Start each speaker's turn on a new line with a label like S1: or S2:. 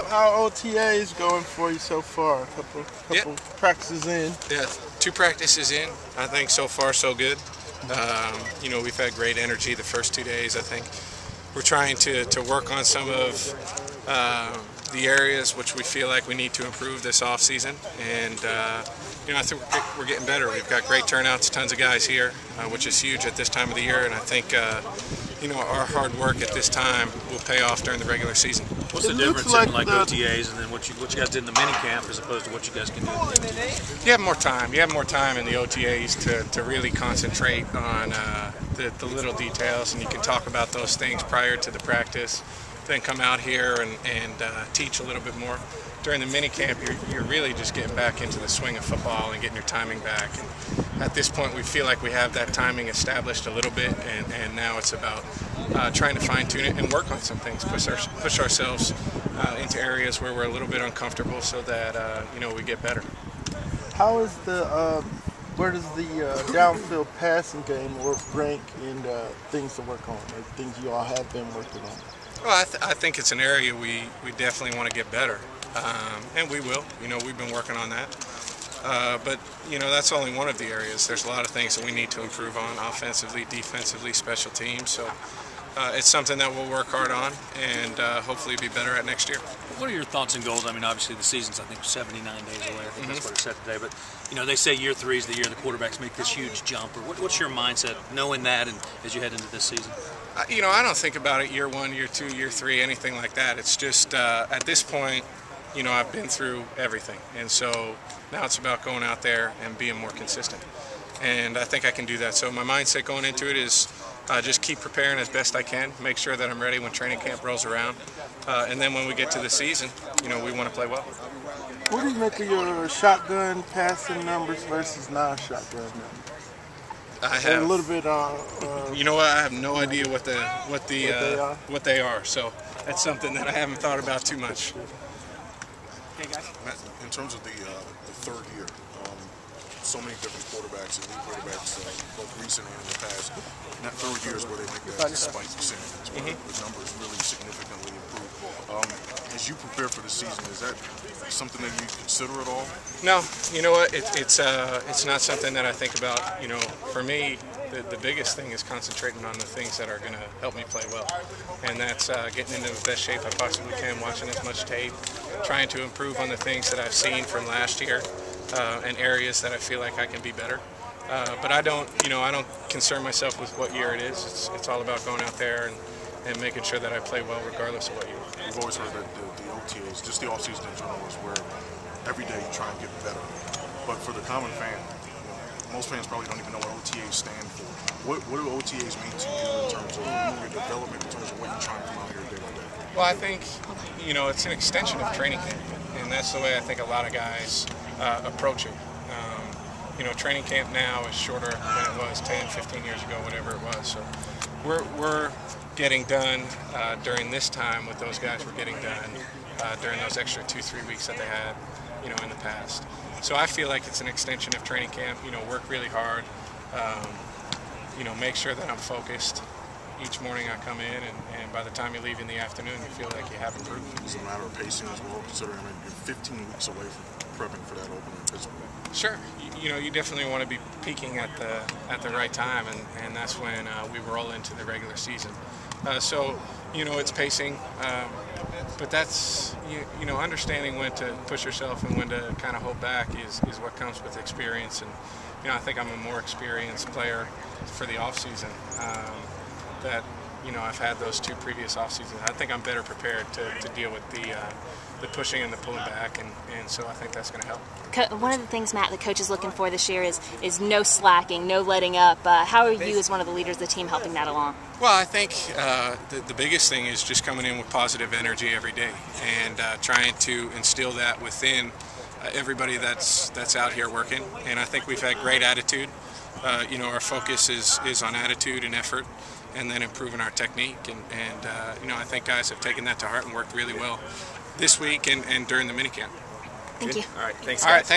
S1: How OTAs going for you so far? A couple practices in.
S2: Yeah, 2 practices in. I think so far so good. We've had great energy the first 2 days. I think we're trying to work on some of the areas which we feel like we need to improve this off season, and I think we're getting better. We've got great turnouts, tons of guys here, which is huge at this time of the year, and I think our hard work at this time will pay off during the regular season.
S3: What's the difference in OTAs and then what you guys did in the mini camp as opposed to what you guys can do in the OTAs?
S2: You have more time. You have more time in the OTAs to really concentrate on the little details, and you can talk about those things prior to the practice, then come out here and teach a little bit more. During the mini camp, you're really just getting back into the swing of football and getting your timing back. And at this point, we feel like we have that timing established a little bit, and now it's about trying to fine-tune it and work on some things, push ourselves into areas where we're a little bit uncomfortable, so that we get better.
S1: How is where does the downfield passing game rank in things to work on, or things you all have been working on?
S2: Well, I think it's an area we definitely want to get better, and we will. We've been working on that. But that's only one of the areas. There's a lot of things that we need to improve on, offensively, defensively, special teams. So it's something that we'll work hard on and hopefully be better at next year.
S3: What are your thoughts and goals? I mean, obviously the season's, I think, 79 days away. I think that's what it said today. But they say year 3 is the year the quarterbacks make this huge jump. Or what's your mindset knowing that, and as you head into this season?
S2: I don't think about it year 1, year 2, year 3, anything like that. It's just at this point, I've been through everything, and so now it's about going out there and being more consistent. And I think I can do that. So my mindset going into it is just keep preparing as best I can, make sure that I'm ready when training camp rolls around, and then when we get to the season, we want to play well.
S1: What do you make of your shotgun passing numbers versus non-shotgun numbers?
S2: I have
S1: a little bit.
S2: I have no idea what they are. So that's something that I haven't thought about too much.
S4: Hey guys. Matt, in terms of the 3rd year, so many different quarterbacks, elite quarterbacks, both recent and in the past. And that 3rd year is where they make that spike percentage, where the numbers really significantly improve. As you prepare for the season, is that something that you consider at all?
S2: No, you know what? It's not something that I think about. For me, the biggest thing is concentrating on the things that are going to help me play well, and that's getting into the best shape I possibly can, watching as much tape, trying to improve on the things that I've seen from last year, and areas that I feel like I can be better. But I don't concern myself with what year it is. It's all about going out there and making sure that I play well regardless of what year.
S4: We've always heard that the OTAs, just the offseason in general, is where every day you try and get better. But for the common fan, most fans probably don't even know what OTAs stand for. What do OTAs mean to you in terms of your development, in terms of what you're trying to come out here day by day?
S2: Well, I think, it's an extension of training camp, and that's the way I think a lot of guys approach it. Training camp now is shorter than it was 10, 15 years ago, whatever it was. So we're getting done during this time what those guys were getting done during those extra 2-3 weeks that they had, in the past. So I feel like it's an extension of training camp. Work really hard. Make sure that I'm focused. Each morning I come in, and by the time you leave in the afternoon, you feel like you have improved.
S4: It's a matter of pacing as well, considering you're 15 weeks away from prepping for that opener in Pittsburgh.
S2: Sure, you definitely want to be peaking at the right time, and that's when we roll into the regular season. So it's pacing, but that's understanding when to push yourself and when to kind of hold back is what comes with experience. And I think I'm a more experienced player for the off season. That I've had those 2 previous off seasons. I think I'm better prepared to deal with the pushing and the pulling back, and so I think that's going to help.
S5: One of the things, Matt, the coach is looking for this year is no slacking, no letting up. How are you, as one of the leaders of the team, helping that along?
S2: Well, I think the biggest thing is just coming in with positive energy every day and trying to instill that within everybody that's out here working. And I think we've had great attitude. Our focus is on attitude and effort, and then improving our technique. And I think guys have taken that to heart and worked really well this week and during the minicamp.
S5: Thank you.
S2: All right, thanks. All right, thanks.